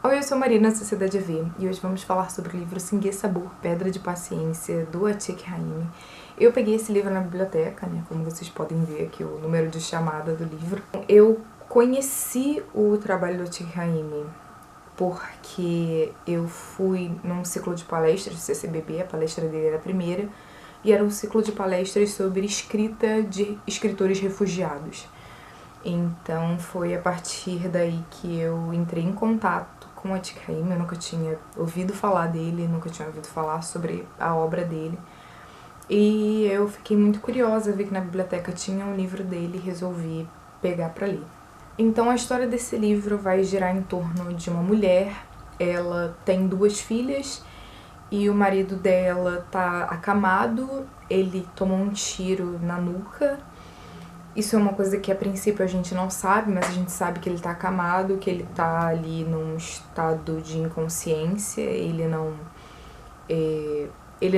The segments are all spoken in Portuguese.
Oi, eu sou Marina, da Sociedade V, e hoje vamos falar sobre o livro Singha Sabur, Pedra de Paciência, do Atiq Rahimi. Eu peguei esse livro na biblioteca, né, como vocês podem ver aqui o número de chamada do livro. Eu conheci o trabalho do Atiq Rahimi porque eu fui num ciclo de palestras do CCBB, a palestra dele era a primeira, e era um ciclo de palestras sobre escrita de escritores refugiados. Então foi a partir daí que eu entrei em contato com o Atiq Rahimi. Eu nunca tinha ouvido falar dele, nunca tinha ouvido falar sobre a obra dele. E eu fiquei muito curiosa, vi que na biblioteca tinha um livro dele e resolvi pegar pra ler. Então a história desse livro vai girar em torno de uma mulher. Ela tem 2 filhas e o marido dela tá acamado, ele tomou um tiro na nuca. Isso é uma coisa que a princípio a gente não sabe, mas a gente sabe que ele tá acamado, que ele tá ali num estado de inconsciência, ele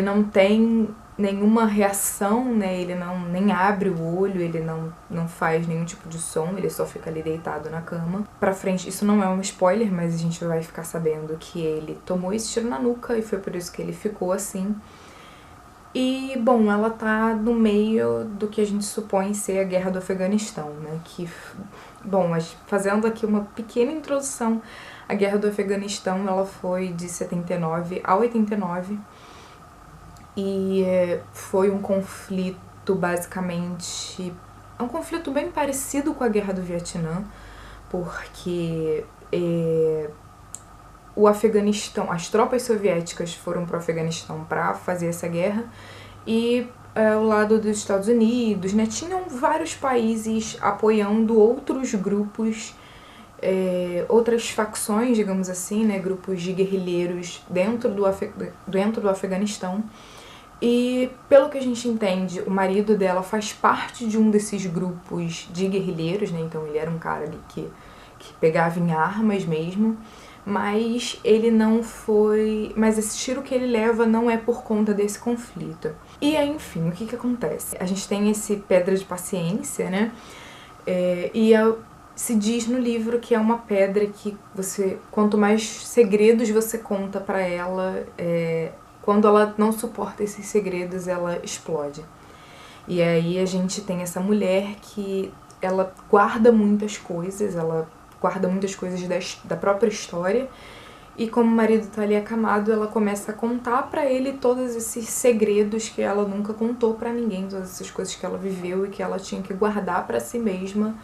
não tem nenhuma reação, né? Ele não nem abre o olho, ele não faz nenhum tipo de som, ele só fica ali deitado na cama. Pra frente, isso não é um spoiler, mas a gente vai ficar sabendo que ele tomou esse tiro na nuca e foi por isso que ele ficou assim. E, bom, ela tá no meio do que a gente supõe ser a guerra do Afeganistão, né? Bom, fazendo aqui uma pequena introdução, a guerra do Afeganistão, ela foi de 79 a 89 e foi um conflito basicamente... É um conflito bem parecido com a guerra do Vietnã, porque o Afeganistão, as tropas soviéticas foram para o Afeganistão para fazer essa guerra e ao lado dos Estados Unidos, né, tinham vários países apoiando outros grupos, outras facções, digamos assim, né, grupos de guerrilheiros dentro do Afeganistão. E pelo que a gente entende, o marido dela faz parte de um desses grupos de guerrilheiros, né, então ele era um cara ali que pegava em armas mesmo. Mas ele não foi... Mas esse tiro que ele leva não é por conta desse conflito. E aí, enfim, o que acontece? A gente tem esse Pedra de Paciência, né? Se diz no livro que é uma pedra que quanto mais segredos você conta pra ela, quando ela não suporta esses segredos, ela explode. E aí a gente tem essa mulher que ela guarda muitas coisas, da própria história, e como o marido tá ali acamado, ela começa a contar pra ele todos esses segredos que ela nunca contou pra ninguém, todas essas coisas que ela viveu e que ela tinha que guardar pra si mesma,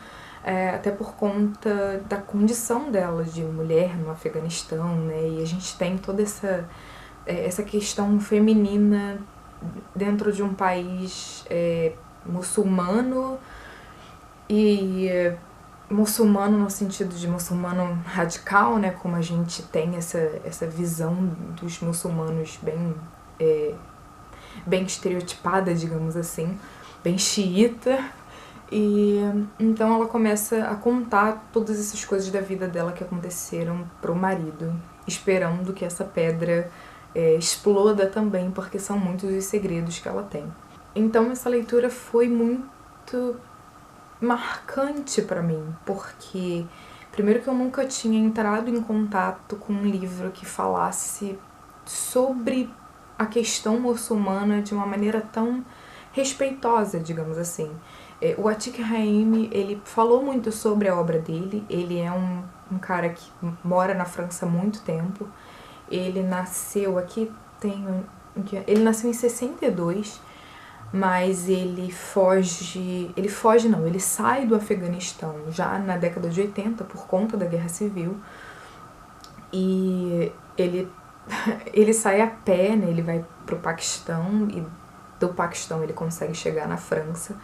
até por conta da condição dela de mulher no Afeganistão, né? E a gente tem toda essa questão feminina dentro de um país muçulmano, e muçulmano no sentido de muçulmano radical, né, como a gente tem essa visão dos muçulmanos bem estereotipada, digamos assim, bem xiita. E então ela começa a contar todas essas coisas da vida dela que aconteceram pro marido, esperando que essa pedra exploda também, porque são muitos os segredos que ela tem. Então essa leitura foi muito marcante pra mim, porque primeiro que eu nunca tinha entrado em contato com um livro que falasse sobre a questão muçulmana de uma maneira tão respeitosa, digamos assim. O Atiq Rahimi, ele falou muito sobre a obra dele, ele é um cara que mora na França há muito tempo, ele nasceu aqui, ele nasceu em 62, mas ele sai do Afeganistão já na década de 80 por conta da guerra civil, e ele sai a pé, né, ele vai pro Paquistão, e do Paquistão ele consegue chegar na França,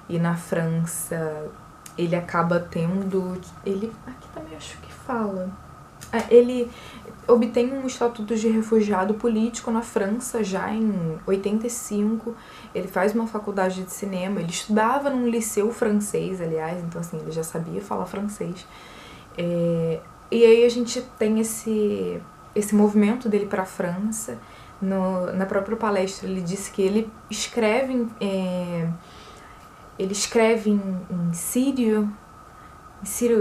e na França ele acaba tendo... aqui também acho que fala... ele obtém um estatuto de refugiado político na França já em 85, ele faz uma faculdade de cinema, ele estudava num liceu francês, aliás, então assim, ele já sabia falar francês. E aí a gente tem esse movimento dele pra França. Na própria palestra ele disse que ele escreve em sírio,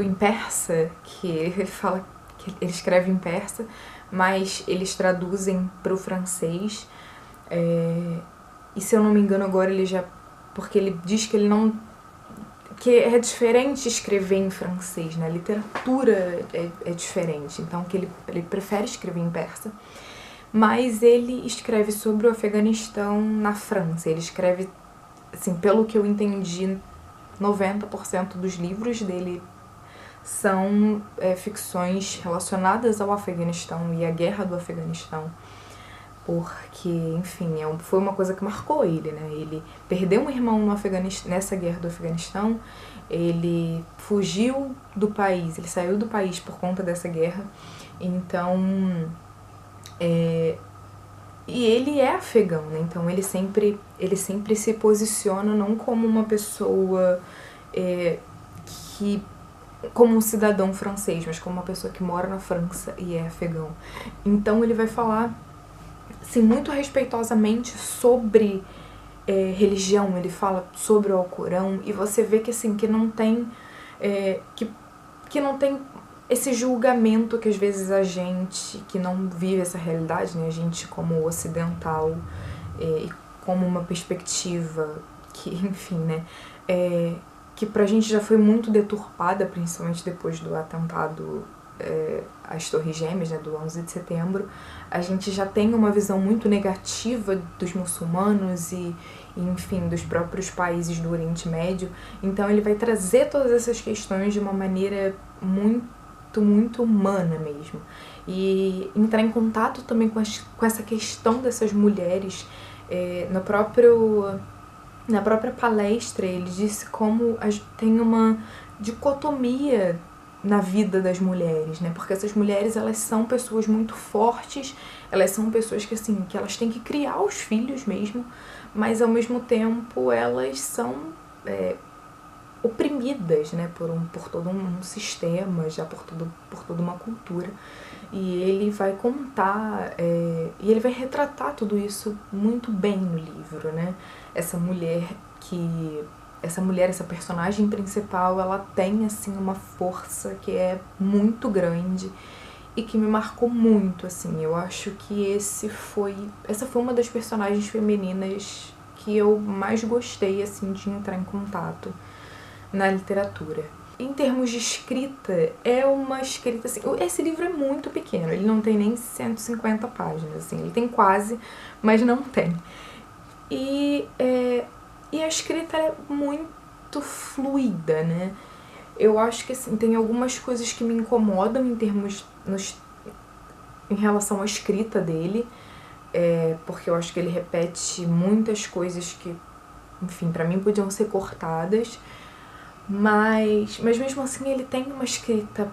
em persa, que ele fala que ele escreve em persa, mas eles traduzem para o francês. E se eu não me engano agora ele já... Porque ele diz que ele não... que é diferente escrever em francês, né? A literatura é diferente, então que ele prefere escrever em persa. Mas ele escreve sobre o Afeganistão na França. Ele escreve, assim, pelo que eu entendi, 90% dos livros dele são ficções relacionadas ao Afeganistão e à guerra do Afeganistão. Porque, enfim, foi uma coisa que marcou ele, né? Ele perdeu um irmão no nessa guerra do Afeganistão, ele fugiu do país, ele saiu do país por conta dessa guerra, então... E ele é afegão, né? Então ele sempre se posiciona não como uma pessoa como um cidadão francês, mas como uma pessoa que mora na França e é afegão. Então ele vai falar, assim, muito respeitosamente sobre religião, ele fala sobre o Alcorão, e você vê que, assim, que não tem que não tem esse julgamento que às vezes a gente que não vive essa realidade, né, a gente como ocidental, e como uma perspectiva que, enfim, né, que pra gente já foi muito deturpada, principalmente depois do atentado às Torres Gêmeas, né, do 11 de setembro, a gente já tem uma visão muito negativa dos muçulmanos e, enfim, dos próprios países do Oriente Médio. Então ele vai trazer todas essas questões de uma maneira muito humana mesmo. E entrar em contato também com essa questão dessas mulheres. Na própria palestra ele disse como tem uma dicotomia na vida das mulheres, né? Porque essas mulheres, elas são pessoas muito fortes, elas são pessoas que, assim, que elas têm que criar os filhos mesmo, mas ao mesmo tempo elas são oprimidas, né, por todo um sistema, já por toda uma cultura. E ele vai contar, e ele vai retratar tudo isso muito bem no livro, né? Essa personagem principal, ela tem, assim, uma força que é muito grande e que me marcou muito, assim. Eu acho que essa foi uma das personagens femininas que eu mais gostei, assim, de entrar em contato na literatura. Em termos de escrita, é uma escrita, assim, esse livro é muito pequeno, ele não tem nem 150 páginas, assim, ele tem quase, mas não tem. E a escrita é muito fluida, né? Eu acho que, assim, tem algumas coisas que me incomodam em relação à escrita dele, porque eu acho que ele repete muitas coisas que, enfim, pra mim podiam ser cortadas, mas mesmo assim ele tem uma escrita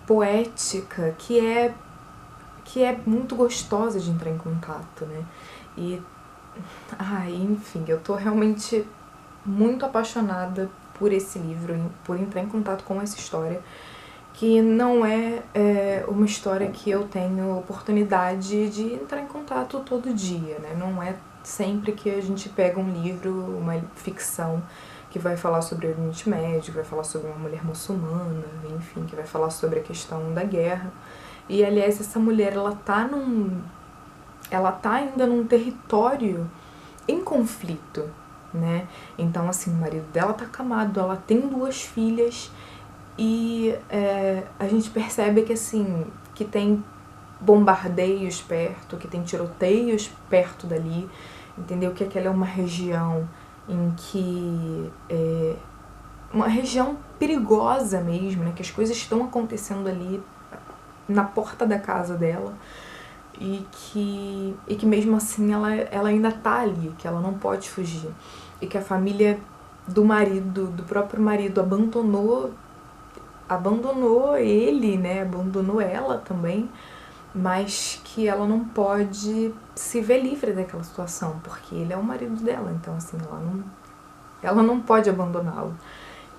poética que é muito gostosa de entrar em contato, né? E, enfim, eu tô realmente muito apaixonada por esse livro, por entrar em contato com essa história, que não é uma história que eu tenho oportunidade de entrar em contato todo dia, né? Não é sempre que a gente pega um livro, uma ficção, que vai falar sobre o Oriente Médio, que vai falar sobre uma mulher muçulmana, enfim, que vai falar sobre a questão da guerra. E, aliás, essa mulher, ela tá ainda num território em conflito, né? Então, assim, o marido dela tá acamado, ela tem 2 filhas e a gente percebe que, assim, que tem bombardeios perto, que tem tiroteios perto dali, entendeu? Que aquela é uma região em que uma região perigosa mesmo, né? Que as coisas estão acontecendo ali na porta da casa dela e que mesmo assim ela ainda tá ali, que ela não pode fugir e que a família do próprio marido abandonou ele, né? Abandonou ela também, mas que ela não pode se ver livre daquela situação, porque ele é o marido dela, então, assim, ela não pode abandoná-lo.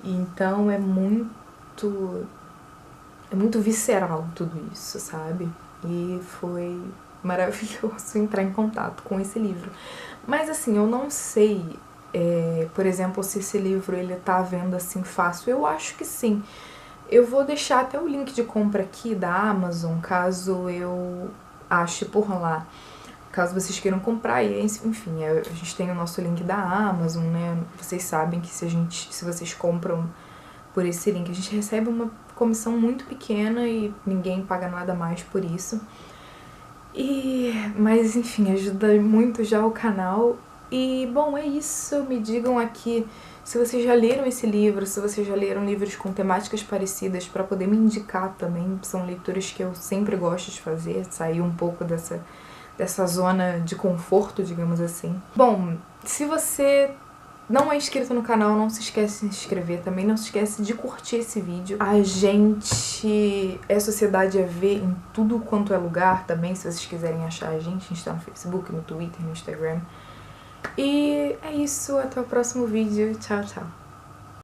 Então é muito visceral tudo isso, sabe? E foi maravilhoso entrar em contato com esse livro. Mas, assim, eu não sei, por exemplo, se esse livro ele tá à venda assim fácil. Eu acho que sim. Eu vou deixar até o link de compra aqui da Amazon, caso eu ache por lá. Caso vocês queiram comprar, e enfim, a gente tem o nosso link da Amazon, né? Vocês sabem que se vocês compram por esse link, a gente recebe uma comissão muito pequena e ninguém paga nada mais por isso. Mas enfim, ajuda muito já o canal. E bom, é isso. Me digam aqui se vocês já leram esse livro, se vocês já leram livros com temáticas parecidas, para poder me indicar também. São leituras que eu sempre gosto de fazer, sair um pouco dessa zona de conforto, digamos assim. Bom, se você não é inscrito no canal, não se esquece de se inscrever também, não se esquece de curtir esse vídeo. A gente é Sociedade EV em tudo quanto é lugar também, se vocês quiserem achar a gente está no Facebook, no Twitter, no Instagram. E é isso, até o próximo vídeo. Tchau, tchau.